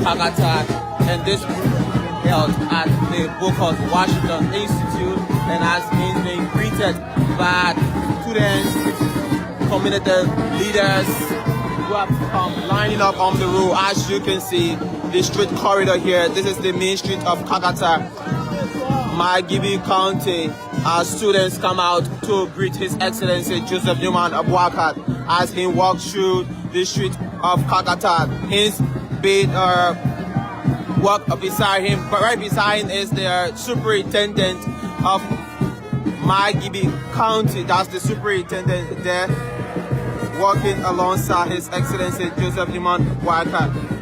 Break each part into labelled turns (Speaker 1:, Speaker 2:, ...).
Speaker 1: Kakata, and this held at the Boakai Washington Institute, and has been greeted by students, community leaders who have come lining up on the road. As you can see, the street corridor here, this is the main street of Kakata, Margibi County. As students come out to greet His Excellency Joseph Newman of Boakai as he walks through the street of Kakata. His bid walk beside him, but right beside him is the superintendent of Margibi County. That's the superintendent there, walking alongside His Excellency Joseph Newman of Boakai.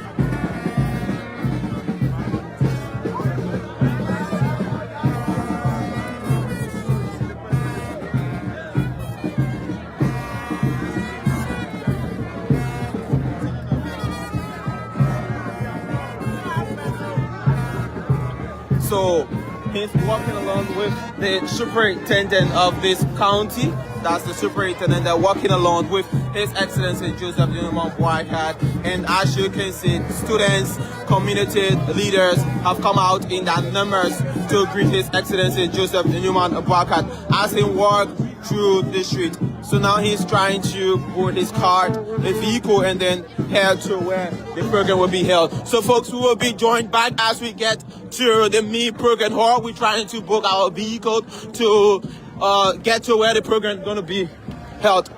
Speaker 1: So he's walking along with the superintendent of this county. That's the superintendent. They're walking along with His Excellency Joseph Newman Boakai. And as you can see, students, community leaders have come out in their numbers to greet His Excellency Joseph Newman Boakai as he walks through the street. So now he's trying to board his car, the vehicle, and then head to where the program will be held. So folks, we will be joined back as we get to the main program hall. We're trying to book our vehicle to get to where the program is going to be held.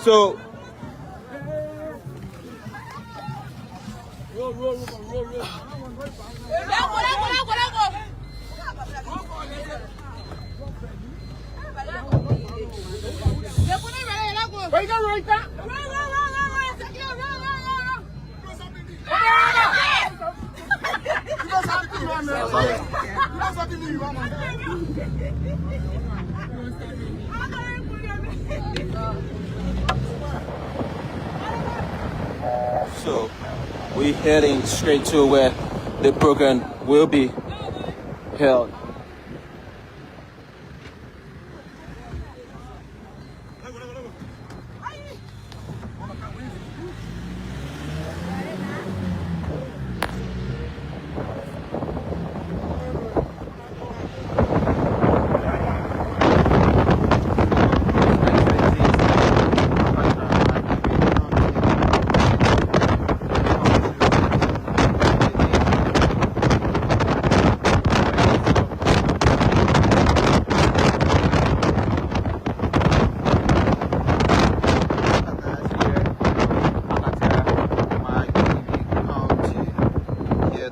Speaker 1: So So we're heading straight to where the program will be held.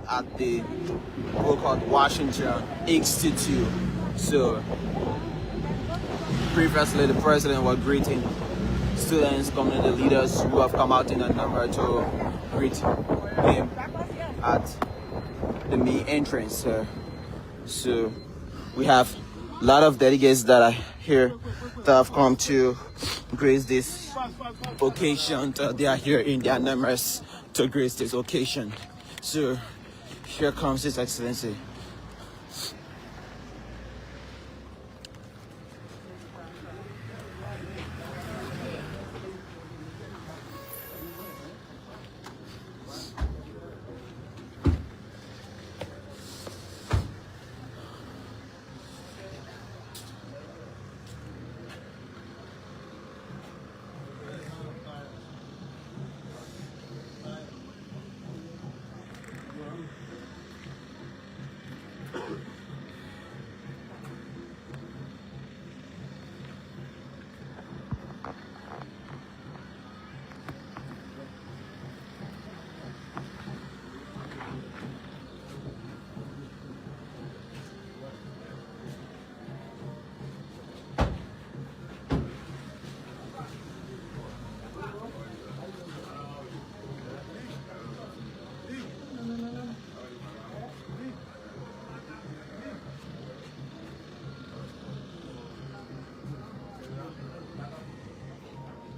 Speaker 1: At the Boakai Washington Institute. So previously the president was greeting students, community leaders who have come out in a number to greet him at the main entrance. So we have a lot of delegates that are here that have come to grace this occasion. They are here in their numbers to grace this occasion. So here comes His Excellency.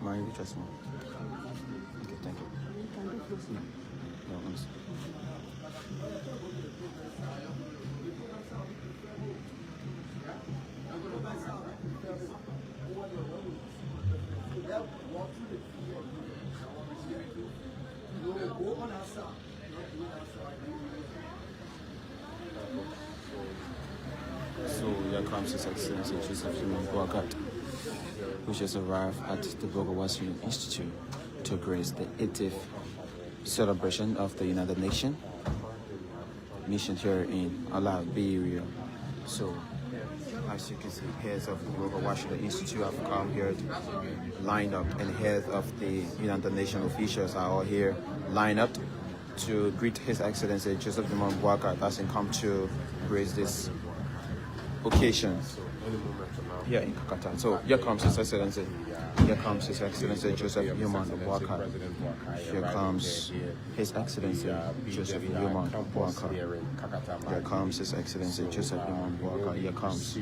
Speaker 1: Mind you, just more. Okay, thank you. No, honestly. comes His Excellency Joseph Boakai, who just arrived at the Boakai Institute to grace the 80th celebration of the United Nations mission here in Liberia. So, as you can see, heads of the Boakai Institute have come here lined up, and heads of the United Nations officials are all here lined up to greet His Excellency Joseph Boakai as he come to grace this occasion here in Kakata. So here comes His Excellency. Here comes His Excellency Joseph Boakai. Here comes His Excellency Joseph Boakai. Here comes His Excellency Joseph Boakai. Here comes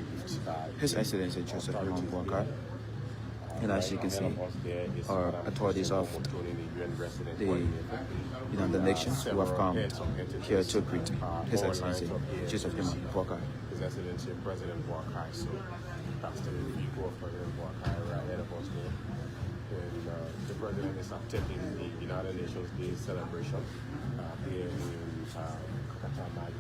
Speaker 1: His Excellency Joseph Boakai. And as you can see, our authorities of the United Nations who have come here to greet His Excellency Joseph Boakai.
Speaker 2: His Excellency President Boakai. So that's the people of President Boakai right ahead of us here. And the President is attending the United Nations Day celebration here in Kakata.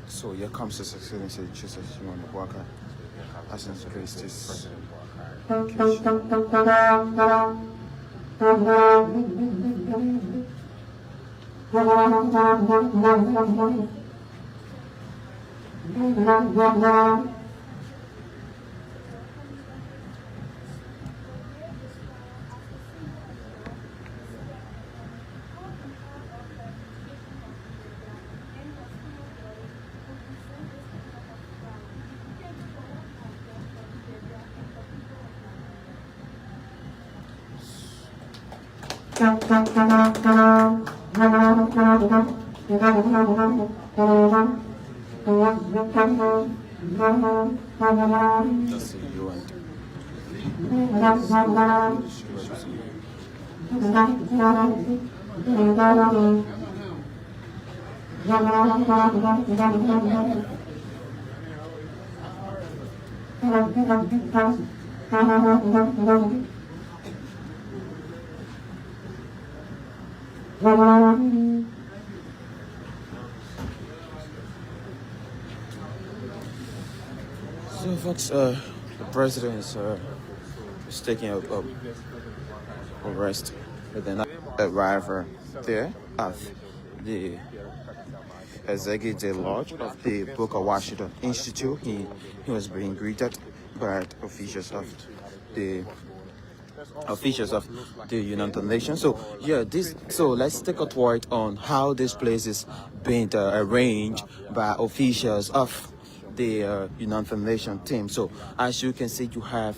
Speaker 1: So here comes His Excellency Joseph Boakai as he graced this That's the UN. So folks, the president is taking a rest with the arrival there at the Executive Lodge of the Boakai Institute. He was being greeted by officials of the United Nations. So yeah, so let's take a tour on how this place is being arranged by officials of the United Nations team. So as you can see, you have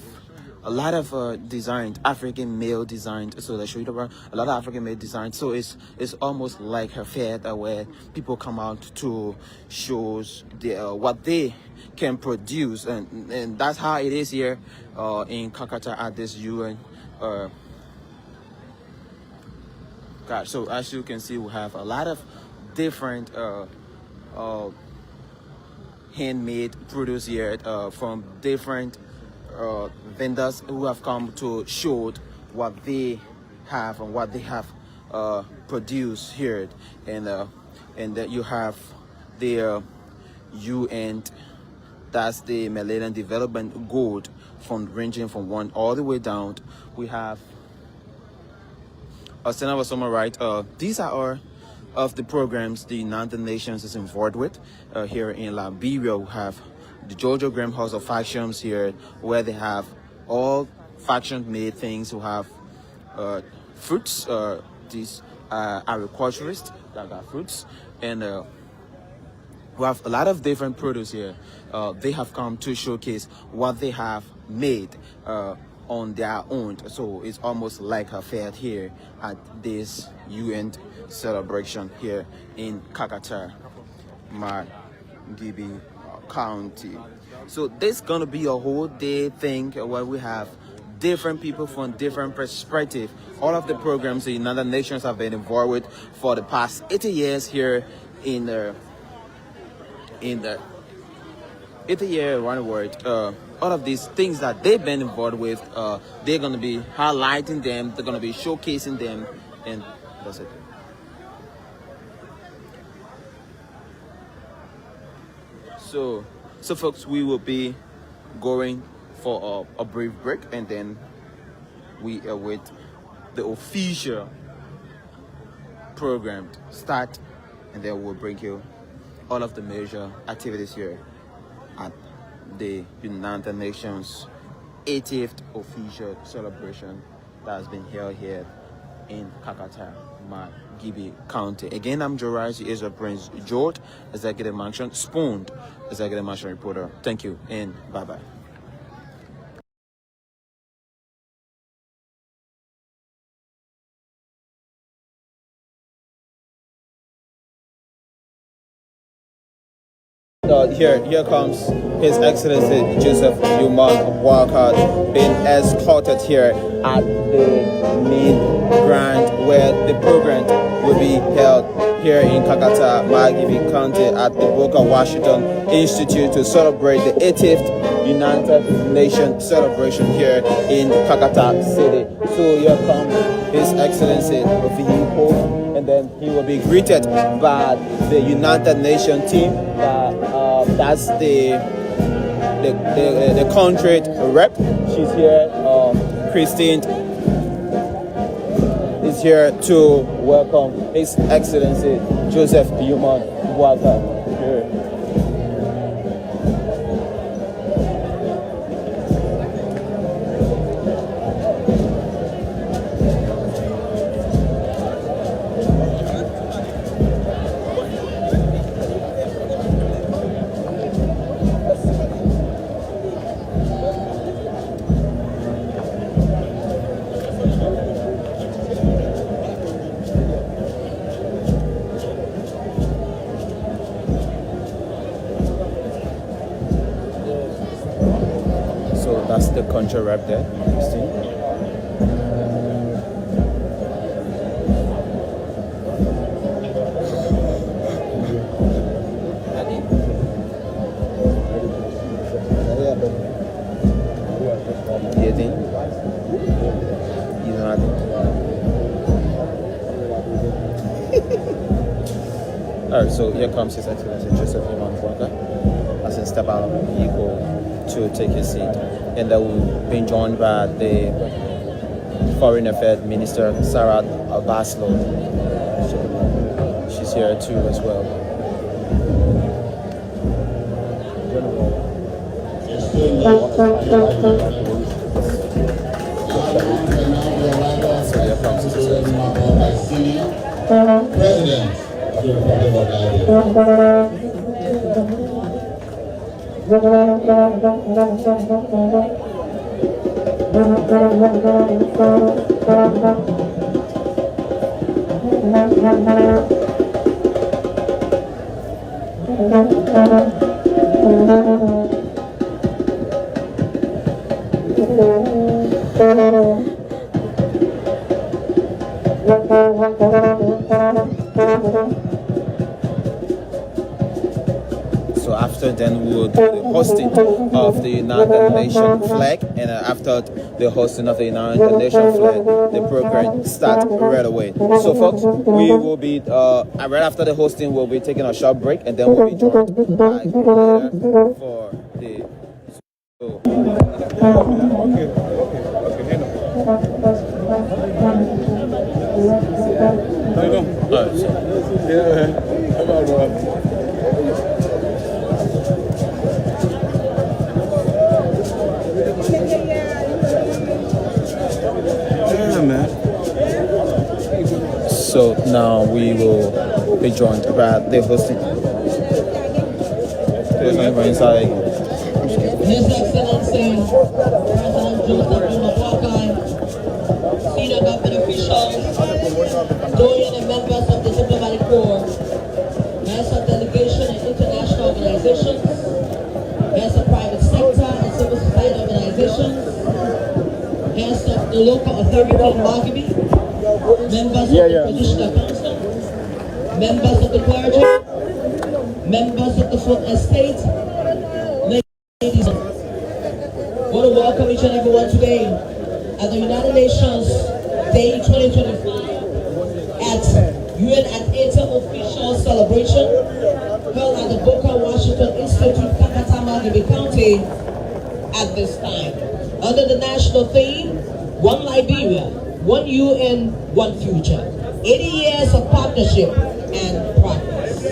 Speaker 1: a lot of designed African male designs. So let's show you a lot of African male designs. So it's almost like a fair where people come out to show what they can produce, and that's how it is here in Kakata at this UN. So as you can see, we have a lot of different handmade produce here from different vendors who have come to show what they have and what they have produced here, and that you have the UN, that's the Millennium Development Gold, from ranging from 1 all the way down. We have Senator Summer, right? These are all of the programs the United Nations is involved with here in Liberia. We have the Georgia Graham House of Factions here, where they have all faction made things. We have fruits, these agriculturists that got fruits, and we have a lot of different produce here. They have come to showcase what they have made on their own. So it's almost like a fair here at this UN celebration here in Kakata, Gibi County. So this is gonna be a whole day thing where we have different people from different perspectives. All of the programs the United Nations have been involved with for the past 80 years here in the 80 year one word. All of these things that they've been involved with, they're gonna be highlighting them. They're gonna be showcasing them, and that's it. So folks, we will be going for a brief break, and then we await the official program start, and then we'll bring you all of the major activities here at the United Nations 80th official celebration that has been held here in Kakata, Gibi County. Again, I'm Jorai, Israel Prince George, Executive Mansion, Spooned, Executive Mansion reporter. Thank you and bye-bye. Here comes His Excellency Joseph Yuman Boakai being escorted here at the main ground where the program will be held here in Kakata, Gibi County at the Boakai, Washington Institute to celebrate the 80th United Nations celebration here in Kakata City. So here comes His Excellency Ofihipo, and then he will be greeted by the United Nations team. That's the country rep. She's here. Christine is here to welcome His Excellency Joseph Yuman Boakai here. That's the country rep there, Christine. Alright, so here comes His Excellency Joseph Yuman Boakai as he step out of the vehicle to take his seat, and that will be joined by the Foreign Affairs Minister Sarah Baslo. She's here too as well. So here comes His Excellency
Speaker 3: President of the Republic of Liberia.
Speaker 1: So after then we will do the hosting of the United Nations flag, and after the hosting of the United Nations flag, the program starts right away. So folks, we will be right after the hosting, we'll be taking a short break, and then we'll be joined by later for the. So now we will be joined by the hosting. Inside.
Speaker 4: His Excellency President Joseph Boakai, senior government officials, joining the members of the Diplomatic Corps, members of delegation and international organizations, Nations, heads of the local authority of Margaby, members of the traditional council, members of the clergy, members of the fourth estate, ladies and gentlemen. I want to welcome each and everyone today at the United Nations Day 2025 at UN at 80th official celebration held at the Boakai, Washington Institute, Kakata, Monrovia County at this time. Under the national theme, One Liberia, One UN, One Future. 80 years of partnership and progress.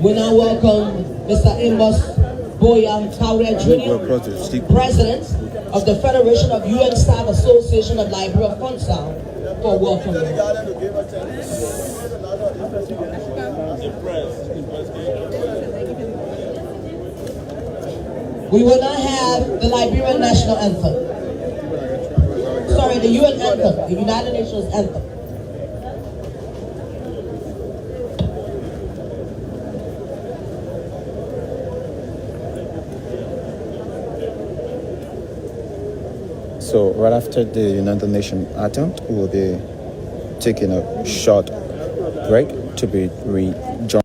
Speaker 4: We now welcome Mr. Amos Boakai Jr., President of the Federation of UN Staff Association of Liberia, FUNSAL, for welcoming. We will now have the Liberian National Anthem. Sorry, the UN Anthem, the United Nations Anthem.
Speaker 5: So right after the United Nations anthem, we'll be taking a short break to be rejoined.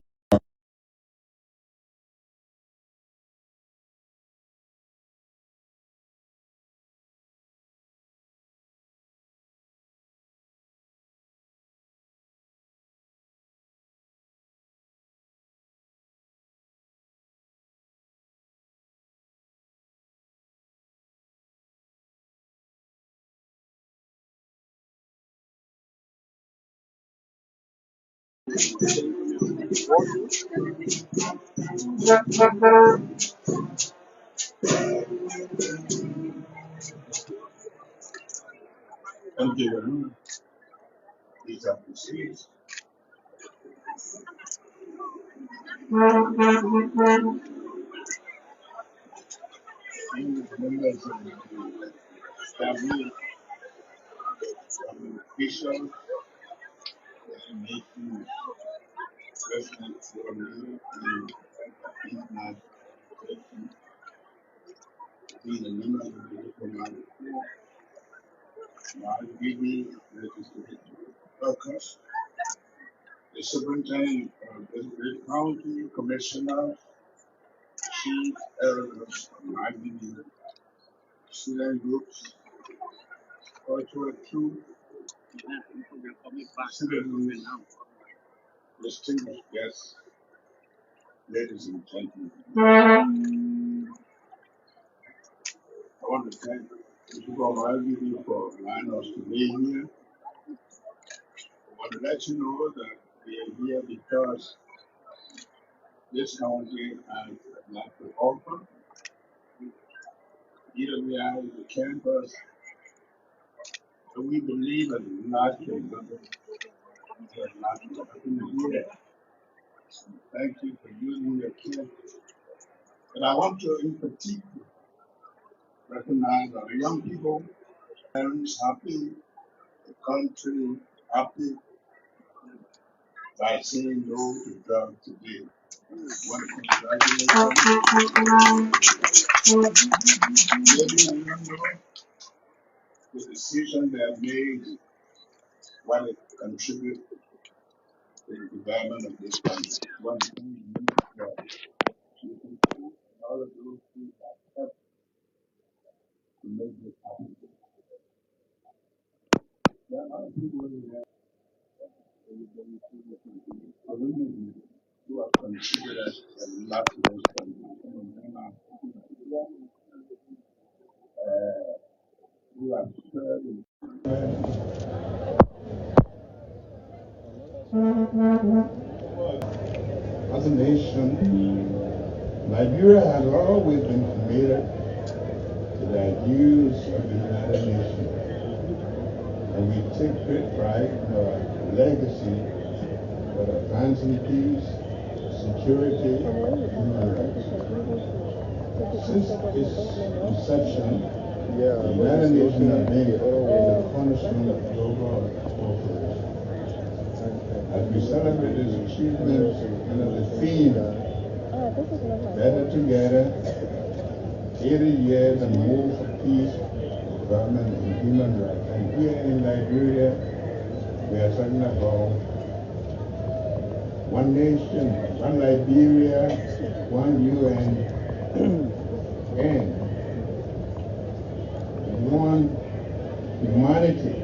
Speaker 3: Thank you very much. Please appreciate. Members of the cabinet, officials, making presidents for me and international being a member of the diplomatic corps, my duty legislative workers, the superintendent of the county commissioner, chief elders of my duty, student groups, cultural troop, citizens, distinguished guests, ladies and gentlemen. I want to thank the people of IBD for allowing us to be here. I want to let you know that we are here because this county has a lot to offer. Here we are in the campus, and we believe in not in here. Thank you for using your campus. But I want to, in particular, recognize our young people, parents happy, the country happy by saying no to drugs today. Want to congratulate the decision they have made, what it contributes to the development of this country. One thing you can do all of those things that help to make this happen. There are other people in there who have contributed a lot to this country. Who have served in as a nation, Liberia has always been committed to the ideals of the United Nations, and we take great pride in our legacy for advancing peace, security, and human rights. Since its inception, the United Nations has been the cornerstone of global cooperation. As we celebrate this achievement under the theme, Better Together, 80 years and more for peace, development, and human rights. And here in Liberia, we are talking about one nation, one Liberia, one UN, and one humanity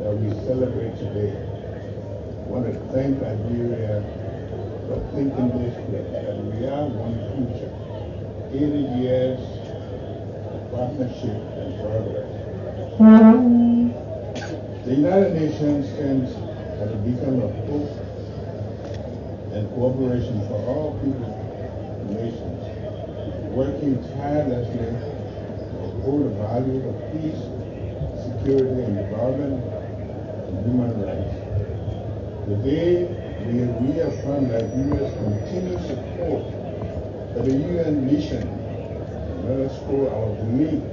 Speaker 3: that we celebrate today. I want to thank Liberia for thinking this way, that we are one future. 80 years of partnership and progress. The United Nations stands as a beacon of hope and cooperation for all people and nations, working tirelessly to uphold the values of peace, security, and development, and human rights. Today, we reaffirm Liberia's continued support for the UN mission and underscore our belief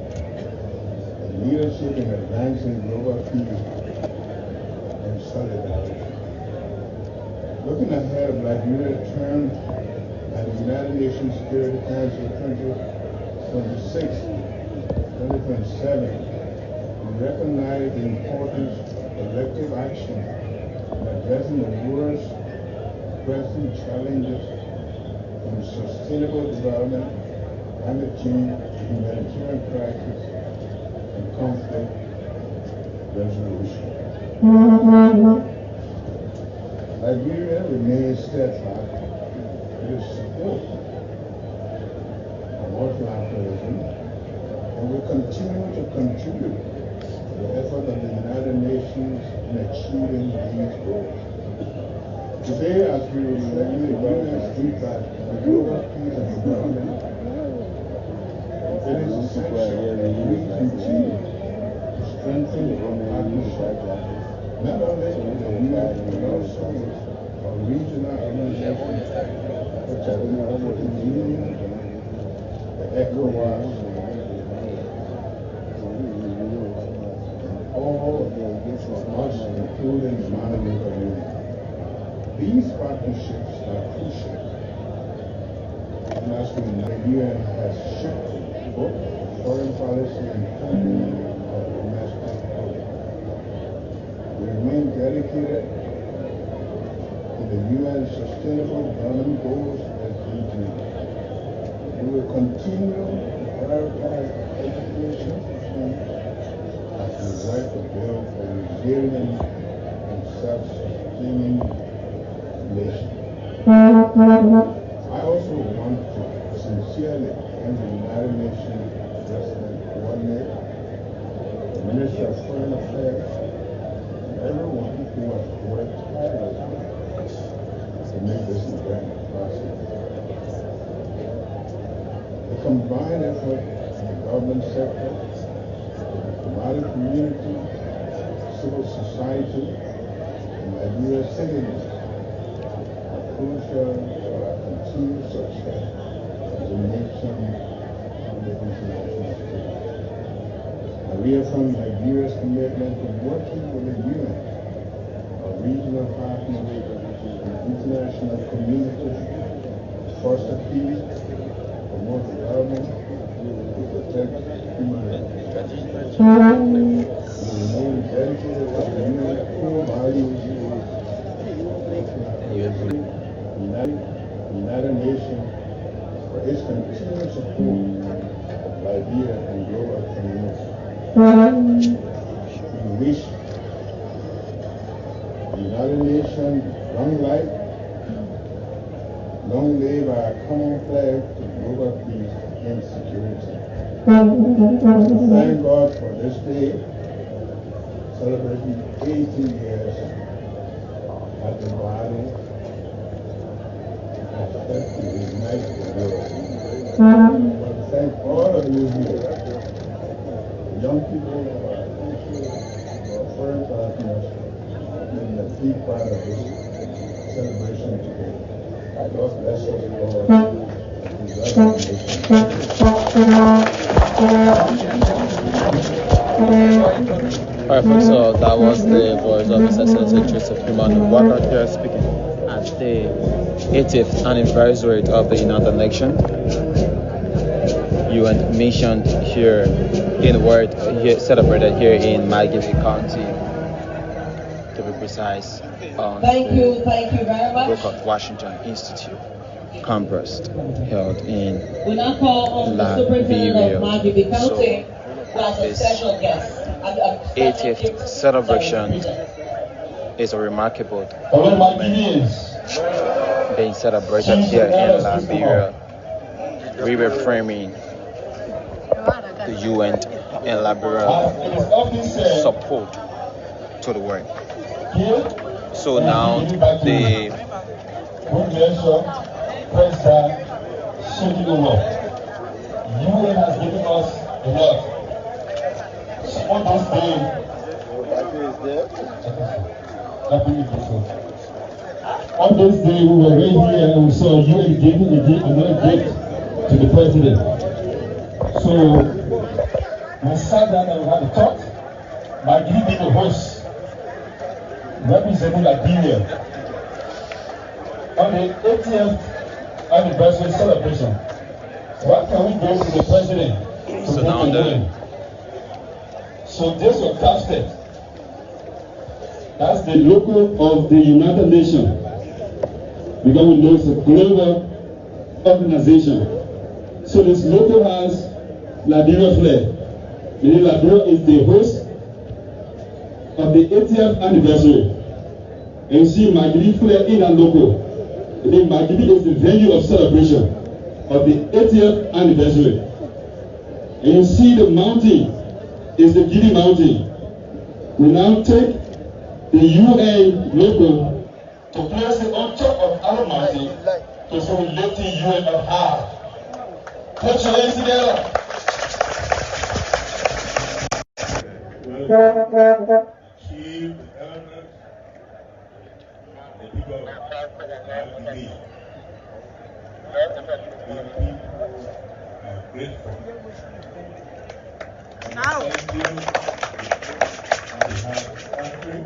Speaker 3: in leadership in advancing global peace and solidarity. Looking ahead of Liberia's term at the United Nations Security Council 2026, 2027, we recognize the importance of collective action in addressing the world's pressing challenges from sustainable development, climate change, humanitarian crisis, and conflict resolution. Liberia remains steadfast in its support of multilateralism and will continue to contribute to the effort of the United Nations in achieving these goals. Today, as we reflect on the UN's impact on global peace and development, it is essential that we continue to strengthen our partnership, not only with the UN, but also with our regional organizations such as the African Union, the ECOWAS, all of us, including the Monrovia community. These partnerships are crucial. And as we know, the UN has shifted both foreign policy and funding of domestic policy. We remain dedicated to the UN's Sustainable Development Goals (SDGs). We will continue to prioritize education as we work to build a resilient and self-sustaining nation. I also want to sincerely thank the United Nations Resident Coordinator, the Minister of Foreign Affairs, and everyone who has worked tirelessly to make this event possible. The combined effort of the government sector, the diplomatic community, civil society, and Liberia's citizens crucial for our continued success as a nation on the international stage. I reaffirm Liberia's commitment to working with the UN, our regional partners, and the international community to foster peace, promote development, and protect human rights. We remain dedicated to the UN's core values United Nations for its continued support of Liberia and global community. We wish the United Nations long life, long live our common flag to global peace and security. Thank God for this day, celebrating 80 years at the body to unite the world. I want to thank all of you here, the young people of our country, our foreign partners, being a big part of this celebration today. God bless us all.
Speaker 5: Alright folks, so that was the voice of His Excellency Joseph Boakai here speaking at the 80th anniversary of the United Nations. UN mission here in Word, here, celebrated here in Margibi County, to be precise, on
Speaker 4: Thank you very much.
Speaker 5: Booker Washington Institute Congress held in
Speaker 4: We now call on the superintendent of Margibi County as a special guest.
Speaker 5: 80th celebration is a remarkable moment being celebrated here in Liberia, reframing the UN and Liberia support to the work. So now the
Speaker 3: UN has given us a lot. On this day, on this day we were right here and we saw UN giving another gift to the president. So we sat down and we had a talk. Maggie being the host, representing Liberia, on the 80th anniversary celebration. What can we do to the president?
Speaker 5: So now
Speaker 3: So this was casted. That's the logo of the United Nations. Because we know it's a global organization. So this logo has Liberia flag. Meaning Liberia is the host of the 80th anniversary. And you see Magidi flag in that logo. And then Magidi is the venue of celebration of the 80th anniversary. And you see the mountain is the Giddy Mountain. We now take the UN logo to place it on top of our mountain to show lifting UN up high. Put your hands together. Chief Development, the people of Liberia. Are grateful. Now. Thank you. On behalf of the country,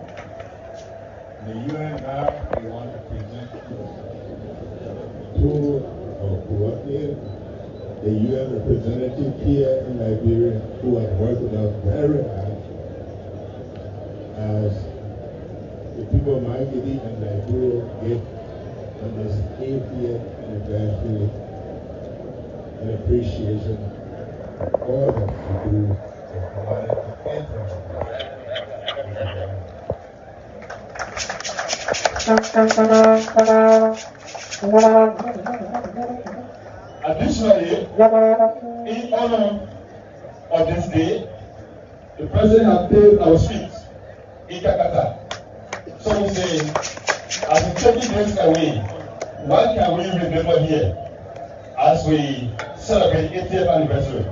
Speaker 3: the UN now, we want to present two of the UN representative here in Liberia who have worked with us very hard as the people of Margibi and Liberia get on this 80th anniversary in appreciation of all that you do for humanity and Additionally, in honor of this day, the president has paid our streets in Kakata. So we say, as we take this away, what can we remember here as we celebrate 80th anniversary?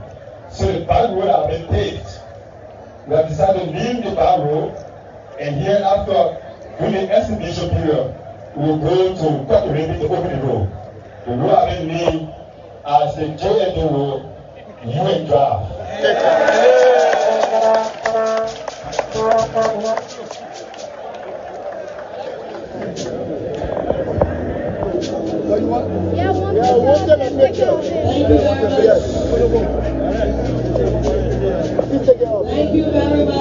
Speaker 3: So the back road has been paved. We have decided to leave the back road, and here after, during the exhibition period, we will go to cut the ribbon to open the road. The road has been named as the JND Road UN Drive.
Speaker 4: Thank you very much.